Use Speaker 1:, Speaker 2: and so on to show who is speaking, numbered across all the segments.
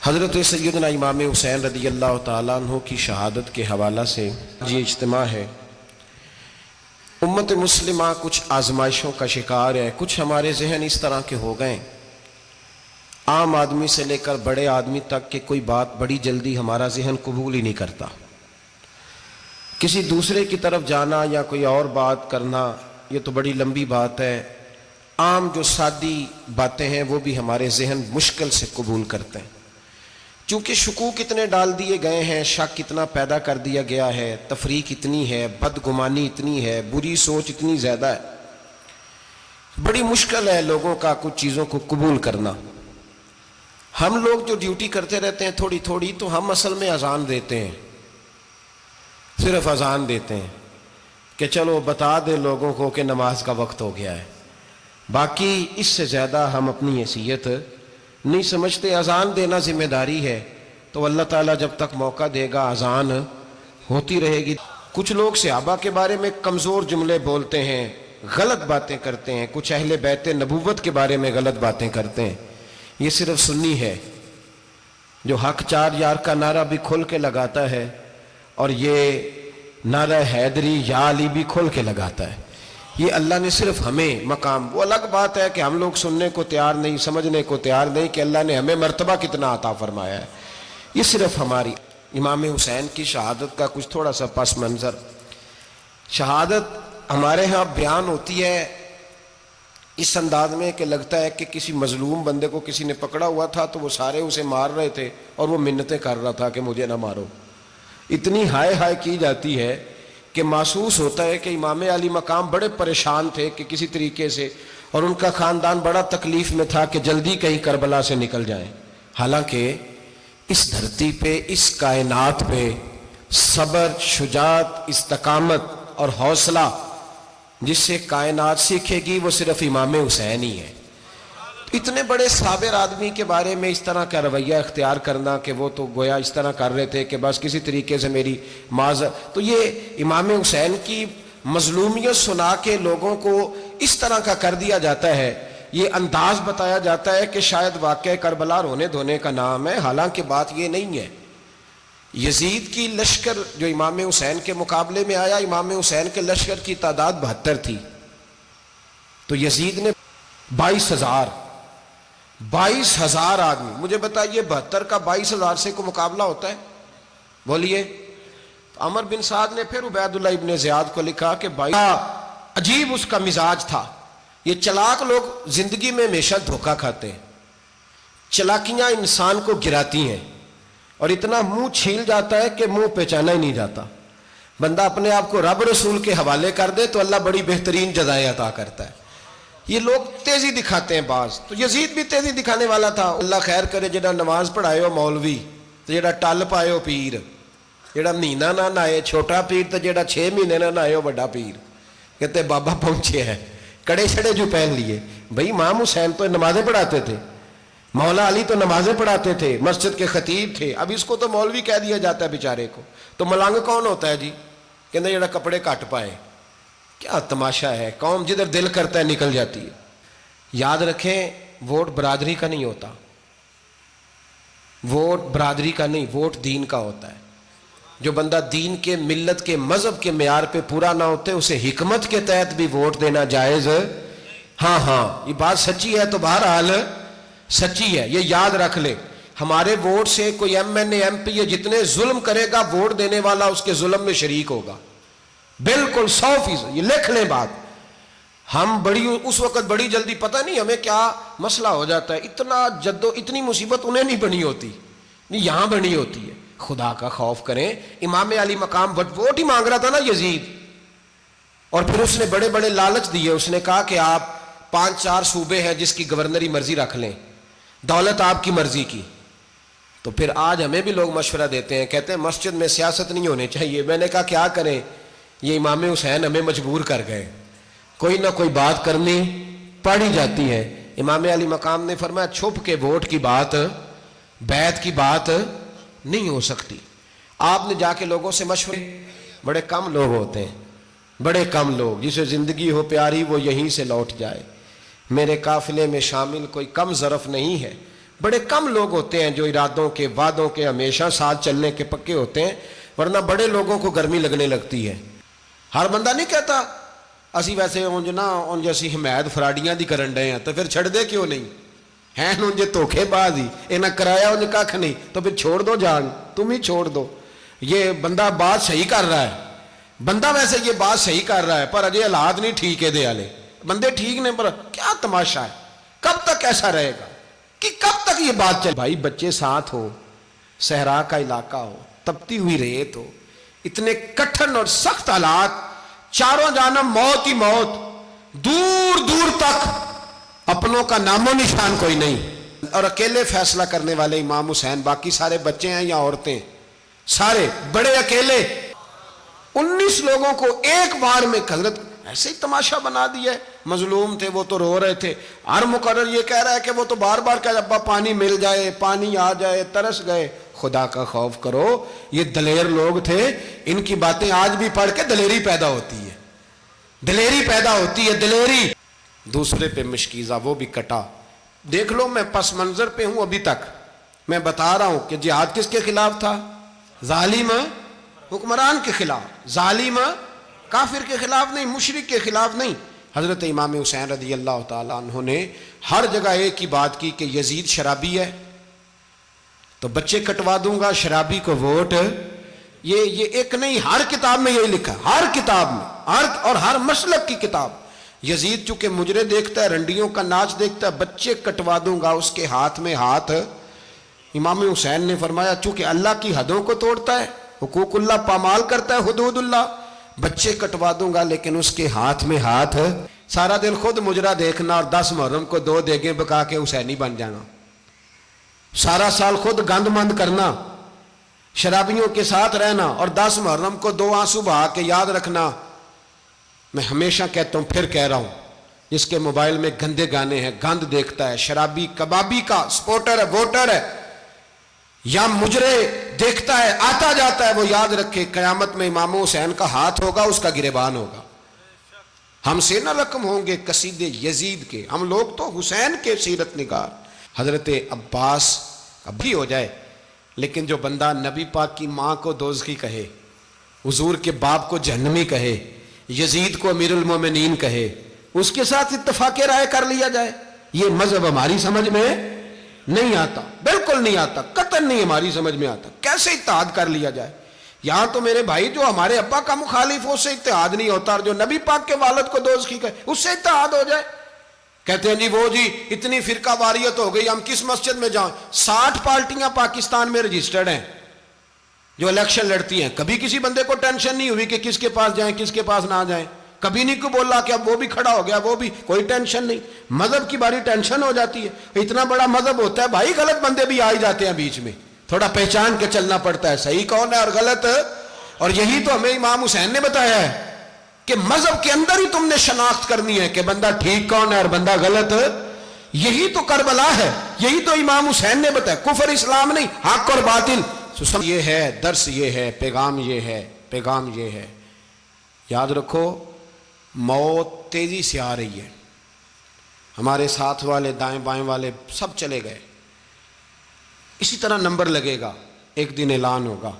Speaker 1: حضرت سیدنا امام حسین رضی اللہ تعالیٰ عنہ کی شہادت کے حوالہ سے یہ اجتماع ہے۔ امت مسلمہ کچھ آزمائشوں کا شکار ہے، کچھ ہمارے ذہن اس طرح کے ہو گئے، عام آدمی سے لے کر بڑے آدمی تک کہ کوئی بات بڑی جلدی ہمارا ذہن قبول ہی نہیں کرتا۔ کسی دوسرے کی طرف جانا یا کوئی اور بات کرنا یہ تو بڑی لمبی بات ہے، عام جو سادی باتیں ہیں وہ بھی ہمارے ذہن مشکل سے قبول کرتے ہیں۔ چونکہ شکوک اتنے ڈال دیے گئے ہیں، شک اتنا پیدا کر دیا گیا ہے، تفریق اتنی ہے، بدگمانی اتنی ہے، بری سوچ اتنی زیادہ ہے، بڑی مشکل ہے لوگوں کا کچھ چیزوں کو قبول کرنا۔ ہم لوگ جو ڈیوٹی کرتے رہتے ہیں تھوڑی تھوڑی، تو ہم اصل میں اذان دیتے ہیں، صرف اذان دیتے ہیں کہ چلو بتا دے لوگوں کو کہ نماز کا وقت ہو گیا ہے، باقی اس سے زیادہ ہم اپنی حیثیت نہیں سمجھتے۔ اذان دینا ذمہ داری ہے، تو اللہ تعالیٰ جب تک موقع دے گا اذان ہوتی رہے گی۔ کچھ لوگ صحابہ کے بارے میں کمزور جملے بولتے ہیں، غلط باتیں کرتے ہیں، کچھ اہل بیت نبوت کے بارے میں غلط باتیں کرتے ہیں۔ یہ صرف سنی ہے جو حق چار یار کا نعرہ بھی کھل کے لگاتا ہے، اور یہ نعرہ حیدری یا علی بھی کھل کے لگاتا ہے۔ یہ اللہ نے صرف ہمیں مقام، وہ الگ بات ہے کہ ہم لوگ سننے کو تیار نہیں، سمجھنے کو تیار نہیں کہ اللہ نے ہمیں مرتبہ کتنا عطا فرمایا ہے۔ یہ صرف ہماری امام حسین کی شہادت کا کچھ تھوڑا سا پس منظر۔ شہادت ہمارے ہاں بیان ہوتی ہے اس انداز میں کہ لگتا ہے کہ کسی مظلوم بندے کو کسی نے پکڑا ہوا تھا تو وہ سارے اسے مار رہے تھے اور وہ منتیں کر رہا تھا کہ مجھے نہ مارو۔ اتنی ہائے ہائے کی جاتی ہے کہ محسوس ہوتا ہے کہ امام علی مقام بڑے پریشان تھے کہ کسی طریقے سے، اور ان کا خاندان بڑا تکلیف میں تھا کہ جلدی کہیں کربلا سے نکل جائیں۔ حالانکہ اس دھرتی پہ، اس کائنات پہ صبر، شجاعت، استقامت اور حوصلہ جس سے کائنات سیکھے گی وہ صرف امام حسین ہی ہے۔ اتنے بڑے صابر آدمی کے بارے میں اس طرح کا رویہ اختیار کرنا کہ وہ تو گویا اس طرح کر رہے تھے کہ بس کسی طریقے سے میری تو یہ امام حسین کی مظلومیت سنا کے لوگوں کو اس طرح کا کر دیا جاتا ہے، یہ انداز بتایا جاتا ہے کہ شاید واقعہ کربلا رونے دھونے کا نام ہے، حالانکہ بات یہ نہیں ہے۔ یزید کی لشکر جو امام حسین کے مقابلے میں آیا، امام حسین کے لشکر کی تعداد 72 تھی، تو یزید نے 22,000 آدمی، مجھے بتائیے 72 کا 22,000 سے کو مقابلہ ہوتا ہے؟ بولیے۔ عمر بن سعد نے پھر عبید اللہ ابن زیاد کو لکھا کہ عجیب اس کا مزاج تھا۔ یہ چلاک لوگ زندگی میں ہمیشہ دھوکہ کھاتے ہیں، چلاکیاں انسان کو گراتی ہیں اور اتنا منہ چھیل جاتا ہے کہ منہ پہچانا ہی نہیں جاتا۔ بندہ اپنے آپ کو رب رسول کے حوالے کر دے تو اللہ بڑی بہترین جزائیں عطا کرتا ہے۔ یہ لوگ تیزی دکھاتے ہیں بعض، تو یزید بھی تیزی دکھانے والا تھا۔ اللہ خیر کرے، جڑا نماز پڑھائے ہو مولوی تو جڑا ٹل پائے ہو پیر، جڑا مہینہ نہ نہائے چھوٹا پیر، تو جڑا 6 مہینے نہ نہائے ہو بڑا پیر۔ کہتے بابا پہنچے ہیں، کڑے چھڑے جو پہن لیے۔ بھئی امام حسین تو نمازیں پڑھاتے تھے، مولا علی تو نمازیں پڑھاتے تھے، مسجد کے خطیب تھے، اب اس کو تو مولوی کہہ دیا جاتا ہے بیچارے کو۔ تو ملنگ کون ہوتا ہے جی؟ کہتے جڑا کپڑے کٹ پائے۔ کیا تماشا ہے، قوم جدھر دل کرتا ہے نکل جاتی ہے۔ یاد رکھیں، ووٹ برادری کا نہیں ہوتا، ووٹ برادری کا نہیں، ووٹ دین کا ہوتا ہے۔ جو بندہ دین کے، ملت کے، مذہب کے معیار پہ پورا نہ ہوتے اسے حکمت کے تحت بھی ووٹ دینا جائز۔ ہاں یہ بات سچی ہے تو بہرحال سچی ہے، یہ یاد رکھ لے۔ ہمارے ووٹ سے کوئی ایم این اے، ایم پی اے جتنے ظلم کرے گا، ووٹ دینے والا اس کے ظلم میں شریک ہوگا، بالکل 100%۔ یہ لکھ لیں بات۔ ہم اس وقت بڑی جلدی، پتہ نہیں ہمیں کیا مسئلہ ہو جاتا ہے، اتنی مصیبت انہیں نہیں بنی ہوتی، یہاں بنی ہوتی ہے۔ خدا کا خوف کریں۔ امام علی مقام ووٹ ہی مانگ رہا تھا نا یزید، اور پھر اس نے بڑے بڑے لالچ دیے۔ اس نے کہا کہ آپ 5-4 صوبے ہیں جس کی گورنری مرضی رکھ لیں، دولت آپ کی مرضی کی۔ تو پھر آج ہمیں بھی لوگ مشورہ دیتے ہیں، کہتے ہیں مسجد میں سیاست نہیں ہونی چاہیے۔ میں نے کہا کیا کریں، یہ امام حسین ہمیں مجبور کر گئے، کوئی نہ کوئی بات کرنی پڑی جاتی ہے۔ امام علی مقام نے فرمایا چھپ کے ووٹ کی بات، بیعت کی بات نہیں ہو سکتی۔ آپ نے جا کے لوگوں سے مشورے، بڑے کم لوگ ہوتے ہیں، بڑے کم لوگ، جسے زندگی ہو پیاری وہ یہیں سے لوٹ جائے۔ میرے قافلے میں شامل کوئی کم ظرف نہیں ہے، بڑے کم لوگ ہوتے ہیں جو ارادوں کے وعدوں کے ہمیشہ ساتھ چلنے کے پکے ہوتے ہیں، ورنہ بڑے لوگوں کو گرمی لگنے لگتی ہے۔ ہر بندہ نہیں کہتا اسی ویسے اونج نا اونج اسی حمایت فراڈیاں دی کرن ڈے ہیں تو پھر چھڑ دے کیوں نہیں ہیں اونجے دھوکھے باز ہی انہیں کرایا اونج کھ نہیں تو پھر چھوڑ دو جان، تم ہی چھوڑ دو۔ یہ بندہ بات صحیح کر رہا ہے، بندہ ویسے یہ بات صحیح کر رہا ہے پر اجے حالات نہیں ٹھیک ہے دے والے بندے ٹھیک نہیں، پر کیا تماشا ہے، کب تک ایسا رہے گا کہ کب تک یہ بات چلے؟ بھائی بچے ساتھ ہو، صحرا کا علاقہ ہو، تپتی ہوئی ریت ہو، اتنے کٹھن اور سخت حالات، چاروں جانب موت ہی موت، دور دور تک اپنوں کا نام و نشان کوئی نہیں، اور اکیلے فیصلہ کرنے والے امام حسین، باقی سارے بچے ہیں یا عورتیں، سارے بڑے اکیلے 19 لوگوں کو ایک بار میں حضرت ایسے ہی تماشا بنا دیا ہے۔ مظلوم تھے وہ تو رو رہے تھے، ہر مقرر یہ کہہ رہا ہے کہ وہ تو بار بار کہہ ابا پانی مل جائے، پانی آ جائے، ترس گئے۔ خدا کا خوف کرو، یہ دلیر لوگ تھے، ان کی باتیں آج بھی پڑھ کے دلیری پیدا ہوتی ہے، دلیری پیدا ہوتی ہے، دلیری۔ دوسرے پہ مشکیزہ وہ بھی کٹا، دیکھ لو میں پس منظر پہ ہوں ابھی تک، میں بتا رہا ہوں کہ جہاد کس کے خلاف تھا؟ ظالم حکمران کے خلاف، ظالم کافر کے خلاف نہیں، مشرک کے خلاف نہیں۔ حضرت امام حسین رضی اللہ تعالیٰ عنہ نے ہر جگہ ایک ہی بات کی کہ یزید شرابی ہے تو بچے کٹوا دوں گا، شرابی کو ووٹ۔ یہ ایک نہیں، ہر کتاب میں یہی لکھا، ہر کتاب میں، اور ہر مسلک کی کتاب۔ یزید چونکہ مجرے دیکھتا ہے، رنڈیوں کا ناچ دیکھتا ہے، بچے کٹوا دوں گا، اس کے ہاتھ میں ہاتھ۔ امام حسین نے فرمایا چونکہ اللہ کی حدوں کو توڑتا ہے، حقوق اللہ پامال کرتا ہے، حدود اللہ، بچے کٹوا دوں گا لیکن اس کے ہاتھ میں ہاتھ۔ سارا دن خود مجرا دیکھنا اور 10 محرم کو 2 دیگیں پکا کے حسینی بن جانا، سارا سال خود گند مند کرنا، شرابیوں کے ساتھ رہنا، اور 10 محرم کو 2 آنسو بہا کے یاد رکھنا۔ میں ہمیشہ کہتا ہوں، پھر کہہ رہا ہوں، جس کے موبائل میں گندے گانے ہیں، گند دیکھتا ہے، شرابی کبابی کا سپورٹر ہے، ووٹر ہے، یا مجرے دیکھتا ہے آتا جاتا ہے، وہ یاد رکھے قیامت میں امام حسین کا ہاتھ ہوگا، اس کا گریبان ہوگا۔ ہم سے نہ رقم ہوں گے قصیدے یزید کے، ہم لوگ تو حسین کے سیرت نگار۔ حضرت عباس ابھی ہو جائے، لیکن جو بندہ نبی پاک کی ماں کو دوزخی کہے، حضور کے باپ کو جہنمی کہے، یزید کو امیر المومنین کہے، اس کے ساتھ اتفاق رائے کر لیا جائے، یہ مذہب ہماری سمجھ میں نہیں آتا، بالکل نہیں آتا، قطعاً نہیں ہماری سمجھ میں آتا۔ کیسے اتحاد کر لیا جائے؟ یہاں تو میرے بھائی جو ہمارے ابا کا مخالف ہو، اس سے اتحاد نہیں ہوتا، اور جو نبی پاک کے والد کو دوزخی کہے اس سے اتحاد ہو جائے۔ کہتے ہیں جی وہ جی اتنی فرقہ واریت ہو گئی، ہم کس مسجد میں جائیں؟ 60 پارٹیاں پاکستان میں رجسٹرڈ ہیں جو الیکشن لڑتی ہیں، کبھی کسی بندے کو ٹینشن نہیں ہوئی کہ کس کے پاس جائیں کس کے پاس نہ جائیں، کبھی نہیں کو بولا کہ اب وہ بھی کھڑا ہو گیا، وہ بھی، کوئی ٹینشن نہیں۔ مذہب کی باری ٹینشن ہو جاتی ہے، اتنا بڑا مذہب ہوتا ہے بھائی، غلط بندے بھی آ ہی جاتے ہیں بیچ میں، تھوڑا پہچان کے چلنا پڑتا ہے صحیح کون ہے اور غلط۔ اور یہی تو ہمیں امام حسین نے بتایا ہے کہ مذہب کے اندر ہی تم نے شناخت کرنی ہے کہ بندہ ٹھیک کون ہے اور بندہ غلط۔ یہی تو کربلا ہے، یہی تو امام حسین نے بتایا، کفر اسلام نہیں، حق اور باطل۔ یہ ہے درس، یہ ہے پیغام، یہ ہے پیغام، یہ ہے۔ یاد رکھو موت تیزی سے آ رہی ہے، ہمارے ساتھ والے دائیں بائیں والے سب چلے گئے، اسی طرح نمبر لگے گا، ایک دن اعلان ہوگا۔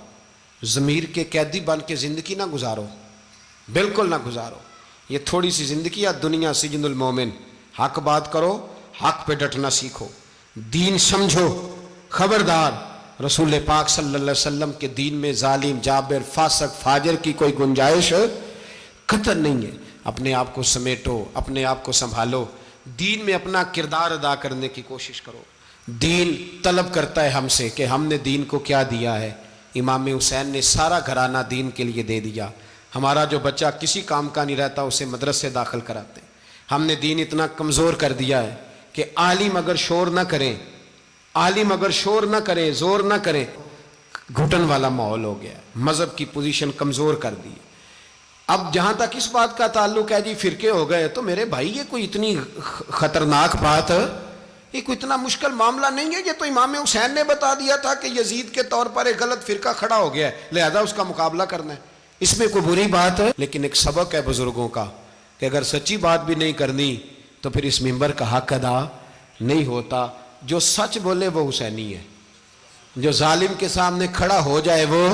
Speaker 1: ضمیر کے قیدی بن کے زندگی نہ گزارو، بالکل نہ گزارو، یہ تھوڑی سی زندگی ہے، دنیا سجن المومن۔ حق بات کرو، حق پہ ڈٹنا سیکھو، دین سمجھو، خبردار رسول پاک صلی اللہ علیہ وسلم کے دین میں ظالم، جابر، فاسق، فاجر کی کوئی گنجائش قطع نہیں ہے۔ اپنے آپ کو سمیٹو، اپنے آپ کو سنبھالو، دین میں اپنا کردار ادا کرنے کی کوشش کرو۔ دین طلب کرتا ہے ہم سے کہ ہم نے دین کو کیا دیا ہے۔ امام حسین نے سارا گھرانہ دین کے لیے دے دیا۔ ہمارا جو بچہ کسی کام کا نہیں رہتا اسے مدرسے داخل کراتے ہیں۔ ہم نے دین اتنا کمزور کر دیا ہے کہ عالم اگر شور نہ کریں، عالم اگر شور نہ کریں، زور نہ کریں، گھٹن والا ماحول ہو گیا ہے، مذہب کی پوزیشن کمزور کر دی۔ اب جہاں تک اس بات کا تعلق ہے جی فرقے ہو گئے، تو میرے بھائی یہ کوئی اتنی خطرناک بات ہے، یہ کوئی اتنا مشکل معاملہ نہیں ہے۔ یہ تو امام حسین نے بتا دیا تھا کہ یزید کے طور پر ایک غلط فرقہ کھڑا ہو گیا ہے، لہذا اس کا مقابلہ کرنا ہے، اس میں کوئی بری بات ہے؟ لیکن ایک سبق ہے بزرگوں کا کہ اگر سچی بات بھی نہیں کرنی تو پھر اس منبر کا حق ادا نہیں ہوتا۔ جو سچ بولے وہ حسینی ہے، جو ظالم کے سامنے کھڑا ہو جائے وہ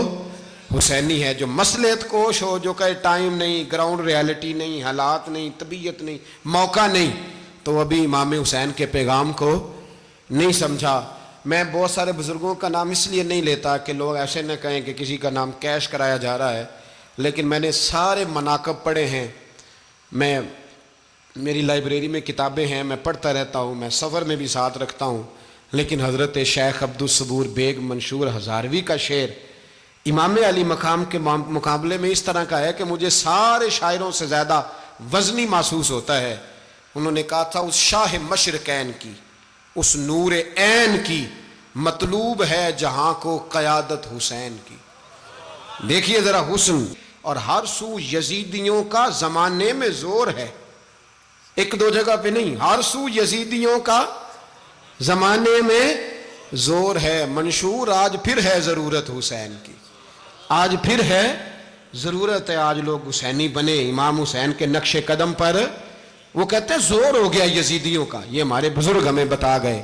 Speaker 1: حسینی ہے، جو مصلحت کوش ہو، جو کہے ٹائم نہیں، گراؤنڈ ریالٹی نہیں، حالات نہیں، طبیعت نہیں، موقع نہیں، تو ابھی امام حسین کے پیغام کو نہیں سمجھا۔ میں بہت سارے بزرگوں کا نام اس لیے نہیں لیتا کہ لوگ ایسے نہ کہیں کہ کسی کا نام کیش کرایا جا رہا ہے، لیکن میں نے سارے مناقب پڑھے ہیں، میری لائبریری میں کتابیں ہیں، میں پڑھتا رہتا ہوں، میں سفر میں بھی ساتھ رکھتا ہوں، لیکن حضرت شیخ عبدالصبور بیگ منشور ہزاروی کا شعر امام علی مقام کے مقابلے میں اس طرح کا ہے کہ مجھے سارے شاعروں سے زیادہ وزنی محسوس ہوتا ہے۔ انہوں نے کہا تھا اس شاہ مشرقین کی، اس نور عین کی مطلوب ہے جہاں کو قیادت حسین کی۔ دیکھیے ذرا حسن، اور ہر سو یزیدیوں کا زمانے میں زور ہے، ایک دو جگہ پہ نہیں، ہر سو یزیدیوں کا زمانے میں زور ہے۔ منشور آج پھر ہے ضرورت حسین کی، آج پھر ہے ضرورت ہے، آج لوگ حسینی بنے، امام حسین کے نقش قدم پر۔ وہ کہتے ہیں زور ہو گیا یزیدیوں کا، یہ ہمارے بزرگ ہمیں بتا گئے۔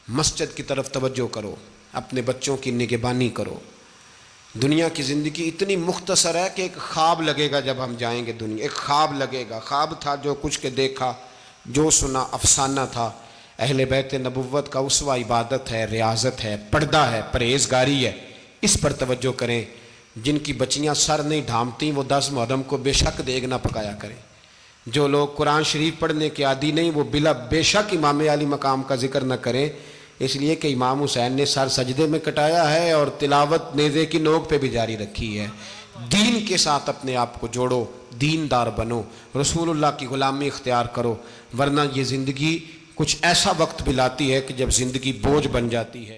Speaker 1: مسجد کی طرف توجہ کرو، اپنے بچوں کی نگہبانی کرو۔ دنیا کی زندگی اتنی مختصر ہے کہ ایک خواب لگے گا جب ہم جائیں گے دنیا، ایک خواب لگے گا، خواب تھا جو کچھ کے دیکھا، جو سنا افسانہ تھا۔ اہل بیت نبوت کا اسوہ عبادت ہے، ریاضت ہے، پردہ ہے، پرہیزگاری ہے، اس پر توجہ کریں۔ جن کی بچیاں سر نہیں ڈھانپتیں وہ 10 محرم کو بے شک دیگ نہ پکایا کریں۔ جو لوگ قرآن شریف پڑھنے کے عادی نہیں وہ بے شک امام علی مقام کا ذکر نہ کریں، اس لیے کہ امام حسین نے سر سجدے میں کٹایا ہے اور تلاوت نیزے کی نوک پہ بھی جاری رکھی ہے۔ دین کے ساتھ اپنے آپ کو جوڑو، دیندار بنو، رسول اللہ کی غلامی اختیار کرو، ورنہ یہ زندگی کچھ ایسا وقت بھی لاتی ہے کہ جب زندگی بوجھ بن جاتی ہے۔